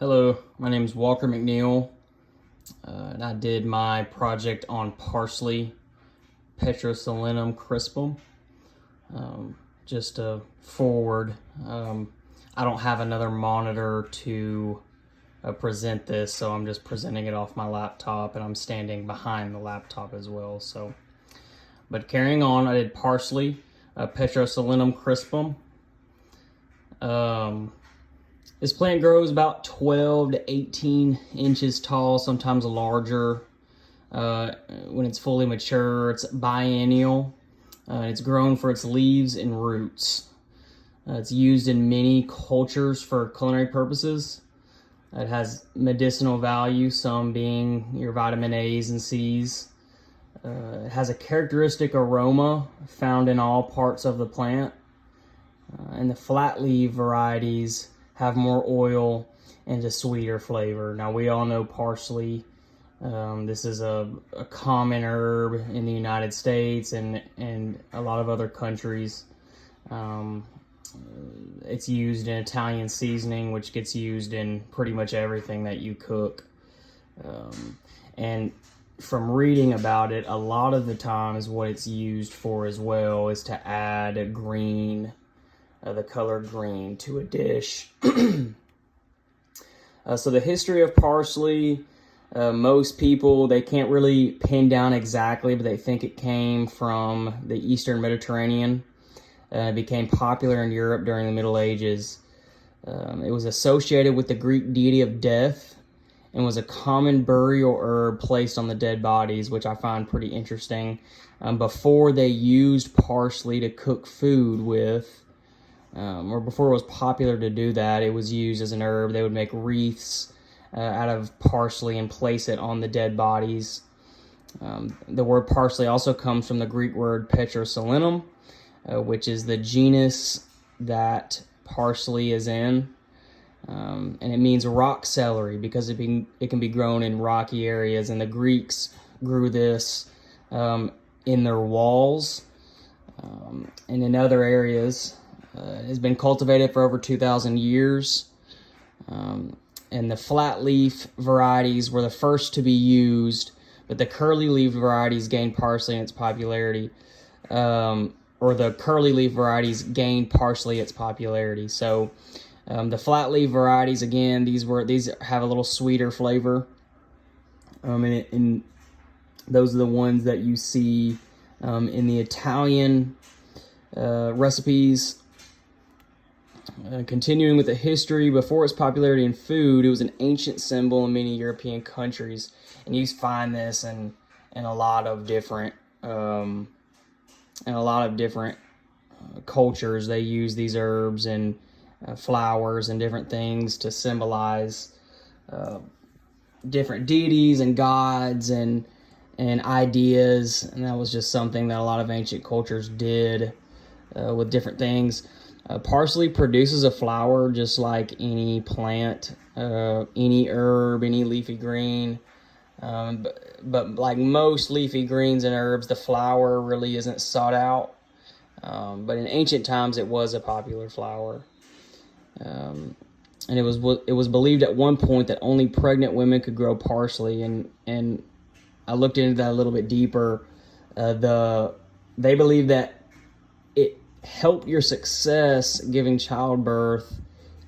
Hello, my name is Walker McNeil, and I did my project on Parsley Petroselinum crispum. Just a forward, I don't have another monitor to present this, so I'm just presenting it off my laptop, and I'm standing behind the laptop as well. But carrying on, I did Parsley Petroselinum crispum. This plant grows about 12 to 18 inches tall, sometimes larger. When it's fully mature, it's biennial. It's grown for its leaves and roots. It's used in many cultures for culinary purposes. It has medicinal value, some being your vitamin A's and C's. It has a characteristic aroma found in all parts of the plant. And the flat leaf varieties have more oil and a sweeter flavor. Now, we all know parsley. This is a common herb in the United States and a lot of other countries. It's used in Italian seasoning, which gets used in pretty much everything that you cook. And from reading about it, a lot of the times what it's used for as well is to add a green, the color green, to a dish. So the history of parsley, most people, they can't really pin down exactly, but they think it came from the Eastern Mediterranean. It became popular in Europe during the Middle Ages. It was associated with the Greek deity of death and was a common burial herb placed on the dead bodies, which I find pretty interesting. Before they used parsley to cook food with, or before it was popular to do that, it was used as an herb. They would make wreaths out of parsley and place it on the dead bodies. The word parsley also comes from the Greek word petroselinum, which is the genus that parsley is in. And it means rock celery because it can be grown in rocky areas. And the Greeks grew this in their walls and in other areas. It has been cultivated for over 2,000 years. And the flat leaf varieties were the first to be used, but the curly leaf varieties gained parsley in its popularity. Or the curly leaf varieties gained parsley its popularity. So the flat leaf varieties, again, these have a little sweeter flavor. And those are the ones that you see in the Italian recipes. Continuing with the history, before its popularity in food, it was an ancient symbol in many European countries, and you find this in a lot of different cultures. They use these herbs and flowers and different things to symbolize different deities and gods and ideas, and that was just something that a lot of ancient cultures did with different things. Parsley produces a flower just like any plant, any herb, any leafy green. But like most leafy greens and herbs, the flower really isn't sought out. But in ancient times, it was a popular flower. And it was believed at one point that only pregnant women could grow parsley. And I looked into that a little bit deeper. They believe that it helped your success giving childbirth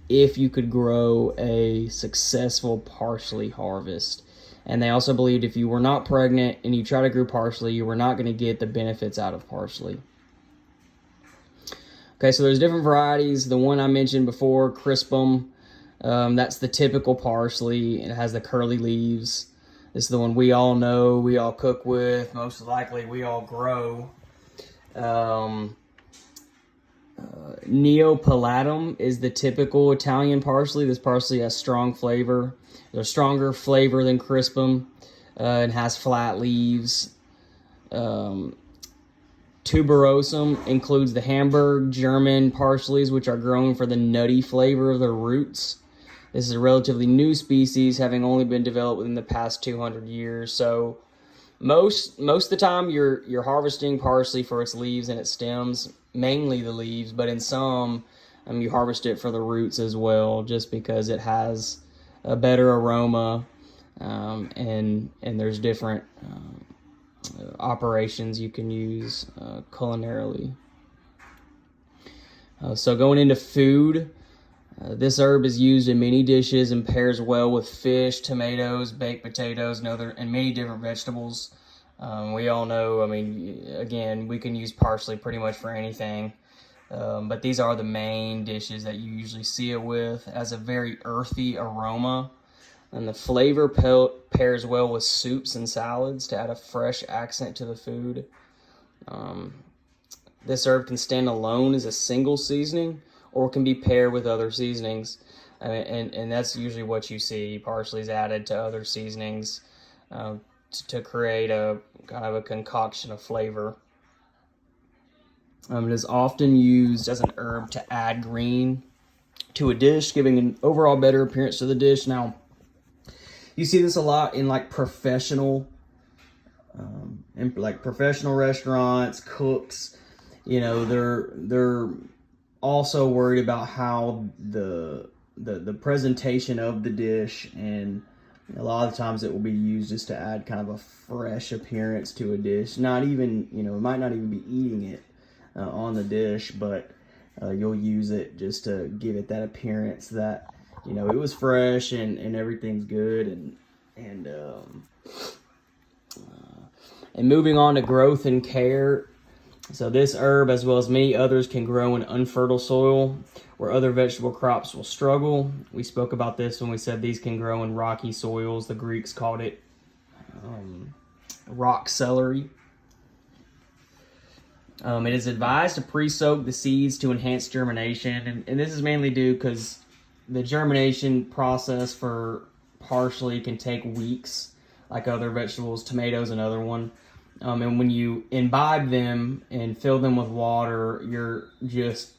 if you could grow a successful parsley harvest. And they also believed if you were not pregnant and you tried to grow parsley, you were not going to get the benefits out of parsley. Okay, so there's different varieties. The one I mentioned before, crispum, that's the typical parsley. It has the curly leaves. This is the one we all know, we all cook with, most likely we all grow. Neopalatum is the typical Italian parsley. This parsley has strong flavor. There's a stronger flavor than crispum. It has flat leaves. Tuberosum includes the Hamburg German parsleys, which are grown for the nutty flavor of their roots. This is a relatively new species, having only been developed within the past 200 years. So most of the time, you're harvesting parsley for its leaves and its stems, mainly the leaves, but in some, you harvest it for the roots as well, just because it has a better aroma, and there's different operations you can use culinarily. So going into food, this herb is used in many dishes and pairs well with fish, tomatoes, baked potatoes, and many different vegetables. We all know, I mean, again, we can use parsley pretty much for anything. But these are the main dishes that you usually see it with. It has a very earthy aroma, and the flavor pairs well with soups and salads to add a fresh accent to the food. This herb can stand alone as a single seasoning, or can be paired with other seasonings. And that's usually what you see. Parsley is added to other seasonings to create a kind of a concoction of flavor. It is often used as an herb to add green to a dish, giving an overall better appearance to the dish. Now, you see this a lot in like professional restaurants, cooks. You know, they're also worried about how the presentation of the dish, and a lot of times it will be used just to add kind of a fresh appearance to a dish. Not even, it might not even be eating it on the dish, but you'll use it just to give it that appearance that, it was fresh and everything's good. And moving on to growth and care. So this herb, as well as many others, can grow in unfertile soil where other vegetable crops will struggle. We spoke about this when we said these can grow in rocky soils. The Greeks called it rock celery. It is advised to pre-soak the seeds to enhance germination. And this is mainly due because the germination process for parsley can take weeks, like other vegetables, tomatoes, another one. And when you imbibe them and fill them with water, you're just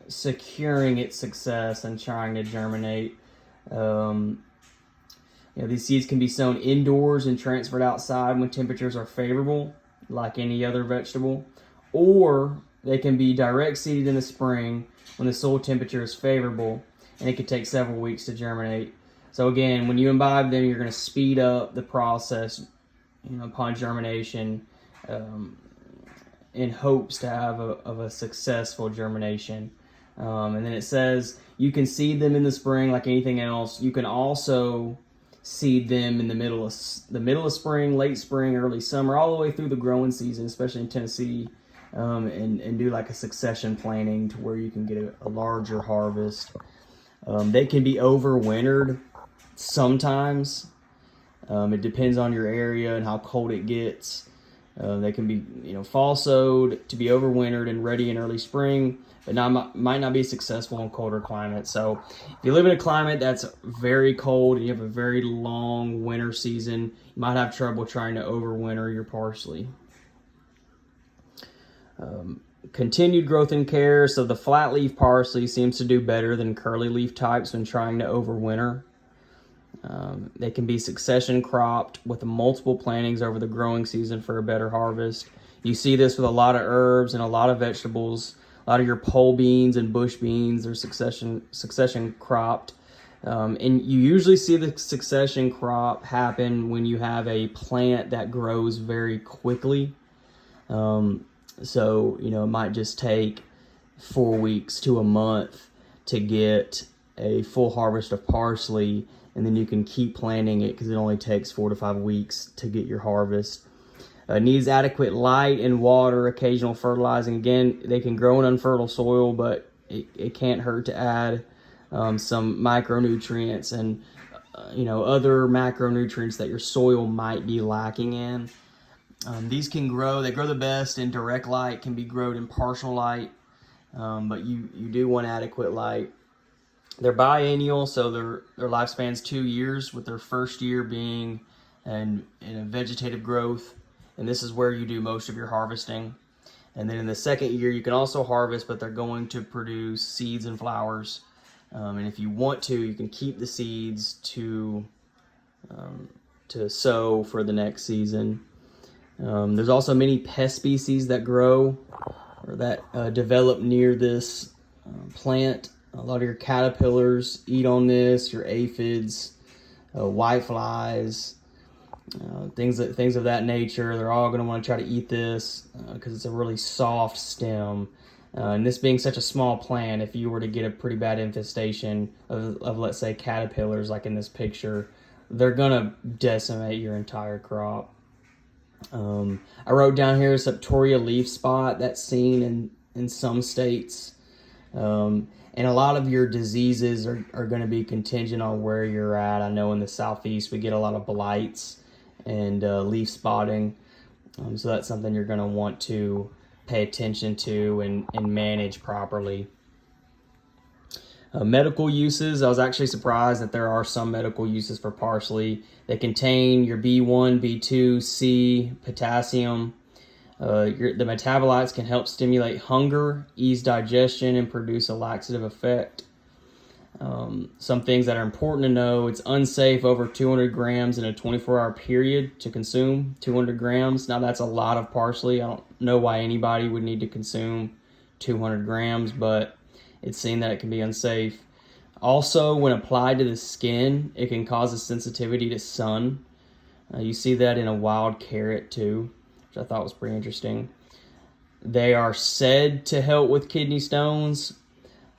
securing its success and trying to germinate. These seeds can be sown indoors and transferred outside when temperatures are favorable, like any other vegetable, or they can be direct seeded in the spring when the soil temperature is favorable, and it can take several weeks to germinate. So again, when you imbibe them, you're going to speed up the process upon germination, in hopes to have a successful germination. And then it says you can seed them in the spring like anything else. You can also seed them in the middle of spring, late spring, early summer, all the way through the growing season, especially in Tennessee, and do like a succession planting to where you can get a larger harvest. They can be overwintered sometimes. It depends on your area and how cold it gets. They can be, fall sowed to be overwintered and ready in early spring, but might not be successful in colder climates. So if you live in a climate that's very cold and you have a very long winter season, you might have trouble trying to overwinter your parsley. Continued growth and care. So the flat leaf parsley seems to do better than curly leaf types when trying to overwinter. They can be succession cropped with multiple plantings over the growing season for a better harvest. You see this with a lot of herbs and a lot of vegetables. A lot of your pole beans and bush beans are succession cropped. And you usually see the succession crop happen when you have a plant that grows very quickly. So, it might just take 4 weeks to a month to get a full harvest of parsley, and then you can keep planting it because it only takes 4 to 5 weeks to get your harvest. Needs adequate light and water, occasional fertilizing. Again, they can grow in unfertile soil, but it can't hurt to add some micronutrients and other macronutrients that your soil might be lacking in. These can grow. They grow the best in direct light, can be grown in partial light, but you do want adequate light. They're biennial, so their lifespan's 2 years, with their first year being in a vegetative growth, and this is where you do most of your harvesting. And then in the second year, you can also harvest, but they're going to produce seeds and flowers. And if you want to, you can keep the seeds to sow for the next season. There's also many pest species that grow or that develop near this plant. A lot of your caterpillars eat on this, your aphids, whiteflies, things of that nature. They're all going to want to try to eat this because it's a really soft stem. And this being such a small plant, if you were to get a pretty bad infestation of let's say caterpillars like in this picture, they're going to decimate your entire crop. I wrote down here Septoria leaf spot that's seen in some states. And a lot of your diseases are going to be contingent on where you're at. I know in the southeast we get a lot of blights and leaf spotting. So that's something you're going to want to pay attention to and manage properly. Medical uses, I was actually surprised that there are some medical uses for parsley. They contain your B1, B2, C, potassium. The metabolites can help stimulate hunger, ease digestion, and produce a laxative effect. Some things that are important to know: it's unsafe over 200 grams in a 24-hour period to consume. 200 grams. Now that's a lot of parsley. I don't know why anybody would need to consume 200 grams, but it's seen that it can be unsafe. Also, when applied to the skin, it can cause a sensitivity to sun. You see that in a wild carrot too, which I thought was pretty interesting. They are said to help with kidney stones,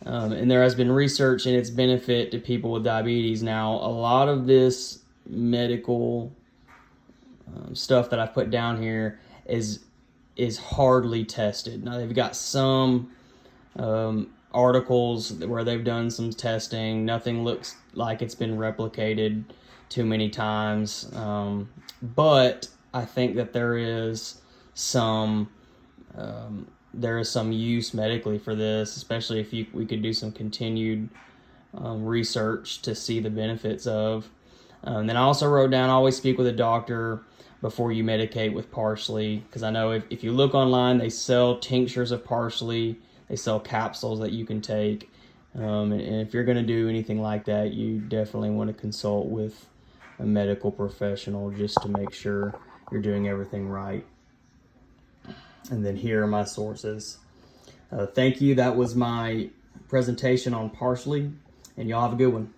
and there has been research in its benefit to people with diabetes. Now, a lot of this medical stuff that I've put down here is hardly tested. Now, they've got some articles where they've done some testing. Nothing looks like it's been replicated too many times, but I think that there is some use medically for this, especially if we could do some continued research to see the benefits of. And then I also wrote down, always speak with a doctor before you medicate with parsley, because I know if you look online, they sell tinctures of parsley, they sell capsules that you can take, and if you're going to do anything like that, you definitely want to consult with a medical professional just to make sure you're doing everything right. And then here are my sources. Thank you. That was my presentation on parsley, and y'all have a good one.